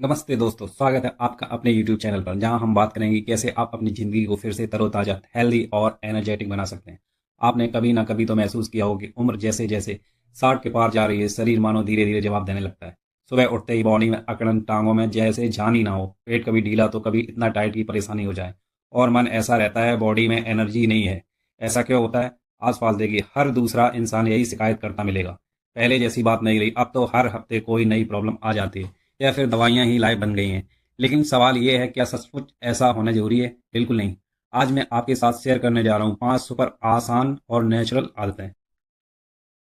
नमस्ते दोस्तों, स्वागत है आपका अपने YouTube चैनल पर, जहां हम बात करेंगे कैसे आप अपनी ज़िंदगी को फिर से तरोताज़ा, हेल्दी और एनर्जेटिक बना सकते हैं। आपने कभी ना कभी तो महसूस किया हो कि उम्र जैसे-जैसे 60 के पार जा रही है, शरीर मानो धीरे-धीरे जवाब देने लगता है। सुबह उठते ही बॉडी में अकड़न, टाँगों में जैसे जान ही ना हो, पेट कभी ढीला तो कभी इतना टाइट कि परेशानी हो जाए और मन ऐसा रहता है बॉडी में एनर्जी नहीं है। ऐसा क्यों होता है? आस-पास देखिए, हर दूसरा इंसान यही शिकायत करता मिलेगा। पहले जैसी बात नहीं रही, अब तो हर हफ्ते कोई नई प्रॉब्लम आ जाती है। या फिर दवाइयाँ ही लाइफ बन गई हैं। लेकिन सवाल ये है, क्या सचमुच ऐसा होना ज़रूरी है? बिल्कुल नहीं। आज मैं आपके साथ शेयर करने जा रहा हूँ 5 सुपर आसान और नेचुरल आदतें,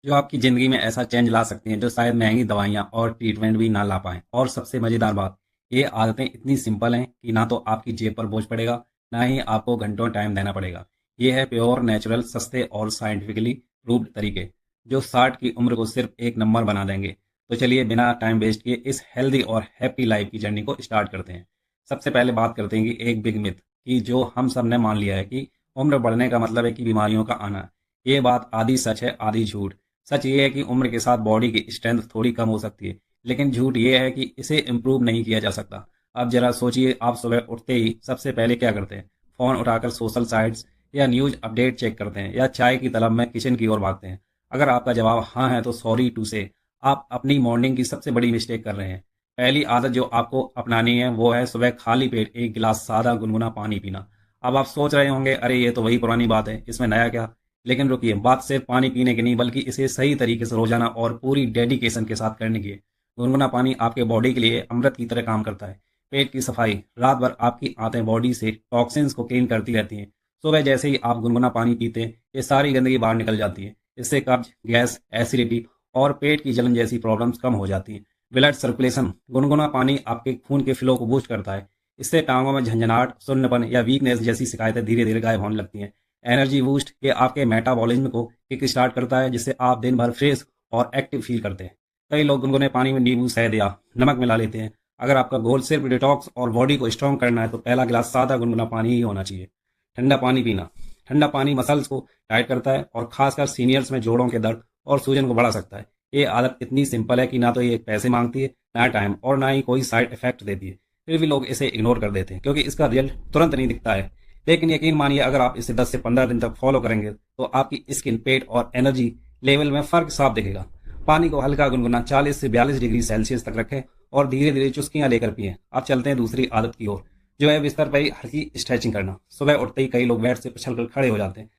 जो आपकी ज़िंदगी में ऐसा चेंज ला सकती हैं, जो शायद महँगी दवाइयाँ और ट्रीटमेंट भी ना ला पाएँ। और सबसे मज़ेदार बात, ये आदतें इतनी सिंपल हैं कि ना तो आपकी जेब पर बोझ पड़ेगा, ना ही आपको घंटों टाइम देना पड़ेगा। ये है प्योर नेचुरल, सस्ते और साइंटिफिकली प्रूव्ड तरीके, जो 60 की उम्र को सिर्फ एक नंबर बना देंगे। तो चलिए बिना टाइम वेस्ट किए इस हेल्दी और हैप्पी लाइफ की जर्नी को स्टार्ट करते हैं। सबसे पहले बात करते हैं कि एक बिग मिथ, कि जो हम सब ने मान लिया है कि उम्र बढ़ने का मतलब है कि बीमारियों का आना। ये बात आधी सच है, आधी झूठ। सच ये है कि उम्र के साथ बॉडी की स्ट्रेंथ थोड़ी कम हो सकती है, लेकिन झूठ ये है कि इसे इम्प्रूव नहीं किया जा सकता। अब जरा सोचिए, आप सुबह उठते ही सबसे पहले क्या करते हैं? फ़ोन उठाकर सोशल साइट्स या न्यूज़ अपडेट चेक करते हैं, या चाय की तलब में किचन की ओर भागते हैं? अगर आपका जवाब हाँ है तो सॉरी टू से, आप अपनी मॉर्निंग की सबसे बड़ी मिस्टेक कर रहे हैं। पहली आदत जो आपको अपनानी है वो है सुबह खाली पेट एक गिलास सादा गुनगुना पानी पीना। अब आप सोच रहे होंगे, अरे ये तो वही पुरानी बात है, इसमें नया क्या? लेकिन रुकिए, बात सिर्फ पानी पीने की नहीं, बल्कि इसे सही तरीके से रोजाना और पूरी डेडिकेशन के साथ करने की है। गुनगुना पानी आपके बॉडी के लिए अमृत की तरह काम करता है। पेट की सफाई, रात भर आपकी आंतें बॉडी से टॉक्सिन्स को क्लीन करती रहती हैं। सुबह जैसे ही आप गुनगुना पानी पीते हैं, ये सारी गंदगी बाहर निकल जाती है। इससे कब्ज, गैस, एसिडिटी और पेट की जलन जैसी प्रॉब्लम्स कम हो जाती हैं। ब्लड सर्कुलेशन, गुनगुना पानी आपके खून के फ्लो को बूस्ट करता है। इससे टांगों में झंझनाहट, सुन्नपन या वीकनेस जैसी शिकायतें धीरे धीरे गायब होने लगती हैं। एनर्जी बूस्ट, ये आपके मेटाबॉलिज्म को किक स्टार्ट करता है, जिससे आप दिन भर फ्रेश और एक्टिव फील करते हैं। कई लोग गुनगुने पानी में नींबू, शहद या नमक मिला लेते हैं। अगर आपका गोल सिर्फ डिटॉक्स और बॉडी को स्ट्रॉन्ग करना है, तो पहला गिलास सादा गुनगुना पानी ही होना चाहिए। ठंडा पानी पीना, ठंडा पानी मसल्स को टाइट करता है और खासकर सीनियर्स में जोड़ों के दर्द और सूजन को बढ़ा सकता है। ये आदत इतनी सिंपल है कि ना तो ये पैसे मांगती है, ना टाइम, और ना ही कोई साइड इफेक्ट देती है। फिर भी लोग इसे इग्नोर कर देते हैं, क्योंकि इसका रिजल्ट तुरंत नहीं दिखता है। लेकिन यकीन मानिए, अगर आप इसे 10 से 15 दिन तक फॉलो करेंगे, तो आपकी स्किन, पेट और एनर्जी लेवल में फ़र्क साफ दिखेगा। पानी को हल्का गुनगुना 40 से 42 डिग्री सेल्सियस तक रखें और धीरे धीरे चुस्कियां लेकर पिएं। अब चलते हैं दूसरी आदत की ओर, जो है बिस्तर पर ही हल्की स्ट्रेचिंग करना। सुबह उठते ही कई लोग बेड से उछलकर खड़े हो जाते हैं।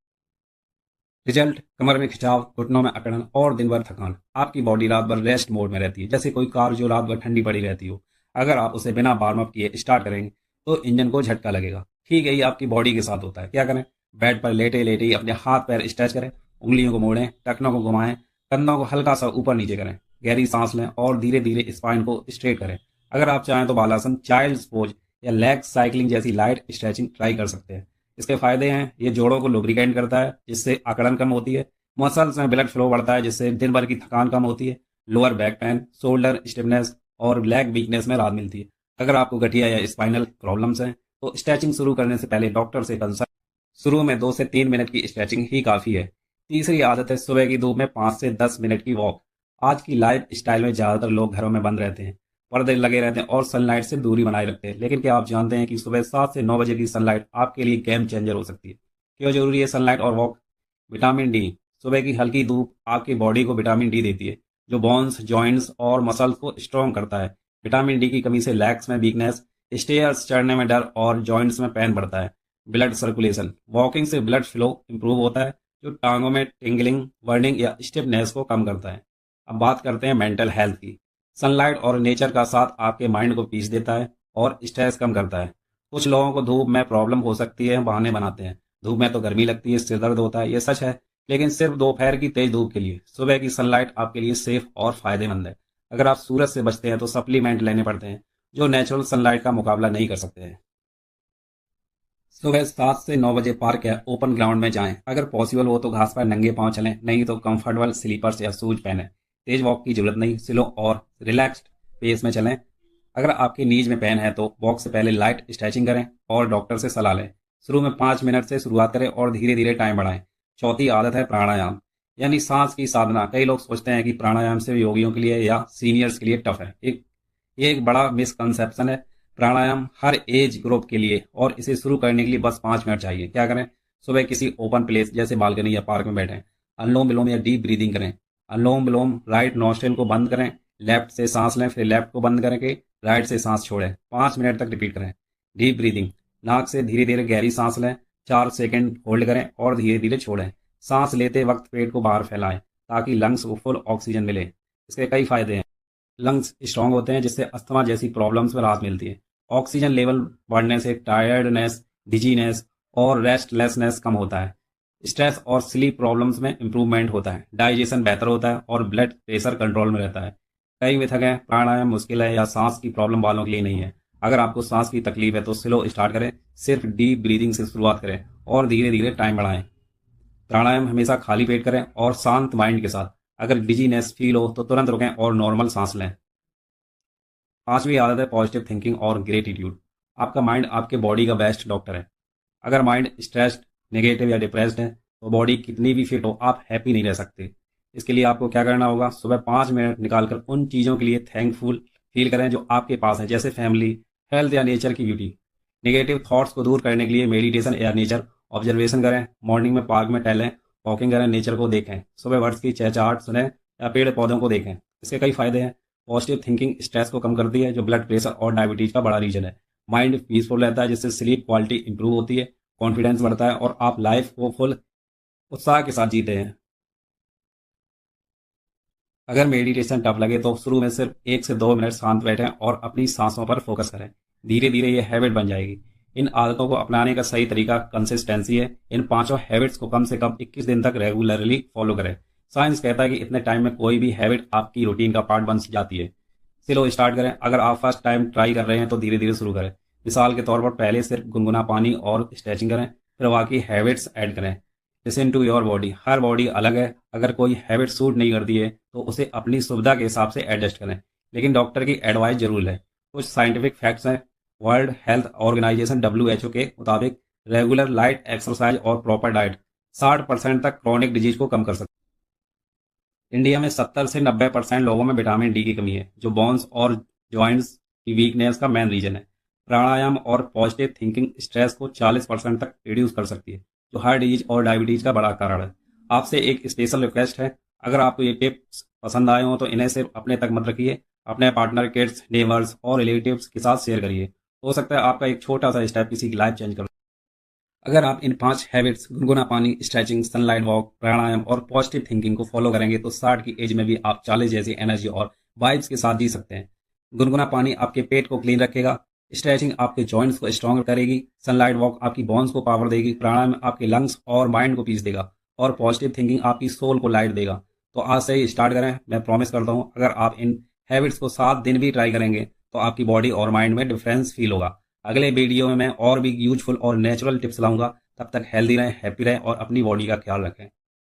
रिजल्ट, कमर में खिंचाव, घुटनों में अकड़न और दिन भर थकान। आपकी बॉडी रात भर रेस्ट मोड में रहती है, जैसे कोई कार जो रात भर ठंडी पड़ी रहती हो। अगर आप उसे बिना वार्म अप किए स्टार्ट करेंगे, तो इंजन को झटका लगेगा। ठीक है, ये आपकी बॉडी के साथ होता है। क्या करें? बेड पर लेटे लेटे ही अपने हाथ पैर स्ट्रेच करें, उंगलियों को मोड़ें, टखनों को घुमाएं, कंधों को हल्का सा ऊपर नीचे करें। गहरी सांस लें और धीरे धीरे स्पाइन को स्ट्रेट करें। अगर आप चाहें तो बालासन, चाइल्ड्स पोज या लेग साइकिलिंग जैसी लाइट स्ट्रेचिंग ट्राई कर सकते हैं। इसके फायदे हैं, ये जोड़ों को लुब्रिकेंट करता है, जिससे अकड़न कम होती है। मसल्स में ब्लड फ्लो बढ़ता है, जिससे दिन भर की थकान कम होती है। Lower back pain, shoulder stiffness और लेग वीकनेस में राहत मिलती है। अगर आपको गठिया या स्पाइनल प्रॉब्लम्स हैं, तो स्ट्रेचिंग शुरू करने से पहले डॉक्टर से कंसल्ट। शुरू में 2 से 3 मिनट की स्ट्रेचिंग ही काफ़ी है। तीसरी आदत है सुबह की धूप में 5 से 10 मिनट की वॉक। आज की लाइफ स्टाइल में ज़्यादातर लोग घरों में बंद रहते हैं, पर्दे लगे रहते हैं और सनलाइट से दूरी बनाए रखते हैं। लेकिन क्या आप जानते हैं कि सुबह 7 से 9 बजे की सनलाइट आपके लिए गेम चेंजर हो सकती है? क्यों जरूरी है सनलाइट और वॉक? विटामिन डी, सुबह की हल्की धूप आपकी बॉडी को विटामिन डी देती है, जो बोन्स, जॉइंट्स और मसल्स को स्ट्रॉन्ग करता है। विटामिन डी की कमी से लेग्स में वीकनेस, स्टेयर्स चढ़ने में डर और जॉइंट्स में पेन बढ़ता है। ब्लड सर्कुलेशन, वॉकिंग से ब्लड फ्लो इंप्रूव होता है, जो टांगों में टिंगलिंग, बर्निंग या स्टिफनेस को कम करता है। अब बात करते हैं मेंटल हेल्थ की। सनलाइट और नेचर का साथ आपके माइंड को पीस देता है और स्ट्रेस कम करता है। कुछ लोगों को धूप में प्रॉब्लम हो सकती है, बहाने बनाते हैं। धूप में तो गर्मी लगती है, सिर दर्द होता है, ये सच है। लेकिन सिर्फ दोपहर की तेज धूप के लिए। सुबह की सनलाइट आपके लिए सेफ और फायदेमंद है। अगर आप सूरज से बचते हैं, तो सप्लीमेंट लेने पड़ते हैं, जो नेचुरल सनलाइट का मुकाबला नहीं कर सकते हैं। सुबह 7 से 9 बजे पार्क या ओपन ग्राउंड में जाएं। अगर पॉसिबल हो तो घास पर नंगे पांव चलें, नहीं तो कंफर्टेबल स्लीपर्स या शूज पहनें। तेज वॉक की जरूरत नहीं, स्लो और रिलैक्स्ड पेस में चलें। अगर आपके नीज में पेन है, तो वॉक से पहले लाइट स्ट्रेचिंग करें और डॉक्टर से सलाह लें। शुरू में 5 मिनट से शुरुआत करें और धीरे धीरे टाइम बढ़ाएं। चौथी आदत है प्राणायाम, यानी सांस की साधना। कई लोग सोचते हैं कि प्राणायाम सिर्फ योगियों के लिए या सीनियर्स के लिए टफ है। ये एक बड़ा मिसकंसेप्शन है। प्राणायाम हर एज ग्रुप के लिए, और इसे शुरू करने के लिए बस 5 मिनट चाहिए। क्या करें? सुबह किसी ओपन प्लेस जैसे बालकनी या पार्क में बैठें। अनुलोम विलोम या डीप ब्रीदिंग करें। अनुलोम विलोम, राइट नॉस्ट्रिल को बंद करें, लेफ्ट से सांस लें, फिर लेफ्ट को बंद करके राइट से सांस छोड़ें। 5 मिनट तक रिपीट करें। डीप ब्रीदिंग, नाक से धीरे धीरे गहरी सांस लें, 4 सेकंड होल्ड करें और धीरे धीरे छोड़ें। सांस लेते वक्त पेट को बाहर फैलाएं ताकि लंग्स को फुल ऑक्सीजन मिले। इसके कई फायदे हैं। लंग्स स्ट्रांग होते हैं जिससे अस्थमा जैसी प्रॉब्लम्स में राहत मिलती है। ऑक्सीजन लेवल बढ़ने से टायर्डनेस, डिजीनेस और रेस्टलेसनेस कम होता है। स्ट्रेस और स्लीप प्रॉब्लम्स में इंप्रूवमेंट होता है। डाइजेशन बेहतर होता है और ब्लड प्रेशर कंट्रोल में रहता है। कई मिथक हैं प्राणायाम मुश्किल है या सांस की प्रॉब्लम वालों के लिए नहीं है। अगर आपको सांस की तकलीफ है तो स्लो स्टार्ट करें, सिर्फ डीप ब्रीदिंग से शुरुआत करें और धीरे धीरे टाइम बढ़ाएं। प्राणायाम हमेशा खाली पेट करें और शांत माइंड के साथ। अगर डिजीनेस फील हो तो तुरंत रुकें और नॉर्मल सांस लें। 5वीं आदत है पॉजिटिव थिंकिंग और ग्रेटिट्यूड। आपका माइंड आपके बॉडी का बेस्ट डॉक्टर है। अगर माइंड स्ट्रेस्ड, नेगेटिव या डिप्रेस्ड है तो बॉडी कितनी भी फिट हो, आप हैप्पी नहीं रह सकते। इसके लिए आपको क्या करना होगा? सुबह 5 मिनट निकालकर उन चीज़ों के लिए थैंकफुल फील करें जो आपके पास है, जैसे फैमिली, हेल्थ या नेचर की ब्यूटी। नेगेटिव थॉट्स को दूर करने के लिए मेडिटेशन या नेचर ऑब्जर्वेशन करें। मॉर्निंग में पार्क में टहलें, वॉकिंग करें, नेचर को देखें। सुबह बर्ड्स की चहचहाट सुनें या पेड़ पौधों को देखें। इसके कई फायदे हैं। पॉजिटिव थिंकिंग स्ट्रेस को कम करती है जो ब्लड प्रेशर और डायबिटीज का बड़ा रीजन है। माइंड पीसफुल रहता है जिससे स्लीप क्वालिटी इंप्रूव होती है, कॉन्फिडेंस बढ़ता है और आप लाइफ को फुल उत्साह के साथ जीते हैं। अगर मेडिटेशन टफ लगे तो शुरू में सिर्फ 1 से 2 मिनट शांत बैठें और अपनी सांसों पर फोकस करें। धीरे धीरे ये हैबिट बन जाएगी। इन आदतों को अपनाने का सही तरीका कंसिस्टेंसी है। इन पांचों हैबिट्स को कम से कम 21 दिन तक रेगुलरली फॉलो करें। साइंस कहता है कि इतने टाइम में कोई भी हैबिट आपकी रूटीन का पार्ट बन जाती है। स्लो स्टार्ट करें। अगर आप फर्स्ट टाइम ट्राई कर रहे हैं तो धीरे धीरे शुरू करें। मिसाल के तौर पर पहले सिर्फ गुनगुना पानी और स्ट्रेचिंग करें, फिर बाकी हैबिट्स ऐड करें। लिसन टू योर बॉडी, हर बॉडी अलग है। अगर कोई हैबिट सूट नहीं करती है तो उसे अपनी सुविधा के हिसाब से एडजस्ट करें, लेकिन डॉक्टर की एडवाइस जरूर लें। कुछ साइंटिफिक फैक्ट्स हैं। वर्ल्ड हेल्थ ऑर्गेनाइजेशन WHO के मुताबिक रेगुलर लाइट एक्सरसाइज और प्रॉपर डाइट 60% तक क्रॉनिक डिजीज को कम कर सकते हैं। इंडिया में 70 से 90% लोगों में विटामिन डी की कमी है, जो बोन्स और जॉइंट्स की वीकनेस का मेन रीजन है। प्राणायाम और पॉजिटिव थिंकिंग स्ट्रेस को 40% तक रिड्यूस कर सकती है, जो हार्ट डिजीज और डायबिटीज का बड़ा कारण है। आपसे एक स्पेशल रिक्वेस्ट है, अगर आपको ये टिप्स पसंद आए हों तो इन्हें सिर्फ अपने तक मत रखिए, अपने पार्टनर, किड्स, नेबर्स और रिलेटिव्स के साथ शेयर करिए। हो सकता है आपका एक छोटा सा स्टेप किसी की लाइफ चेंज कर। अगर आप इन 5 हैबिट्स, गुनगुना पानी, स्ट्रेचिंग, सनलाइट वॉक, प्राणायाम और पॉजिटिव थिंकिंग को फॉलो करेंगे तो 60 की एज में भी आप 40 जैसी एनर्जी और वाइब्स के साथ जी सकते हैं। गुनगुना पानी आपके पेट को क्लीन रखेगा, स्ट्रेचिंग आपके जॉइंट्स को स्ट्रॉन्ग करेगी, सनलाइट वॉक आपकी बोन्स को पावर देगी, प्राणायाम आपके लंग्स और माइंड को पीस देगा और पॉजिटिव थिंकिंग आपकी सोल को लाइट देगा। तो आज से ही स्टार्ट करें। मैं प्रॉमिस करता हूँ अगर आप इन हैबिट्स को 7 दिन भी ट्राई करेंगे तो आपकी बॉडी और माइंड में डिफरेंस फील होगा। अगले वीडियो में मैं और भी यूजफुल और नेचुरल टिप्स लाऊंगा। तब तक हेल्दी रहें, हैप्पी रहें और अपनी बॉडी का ख्याल रखें।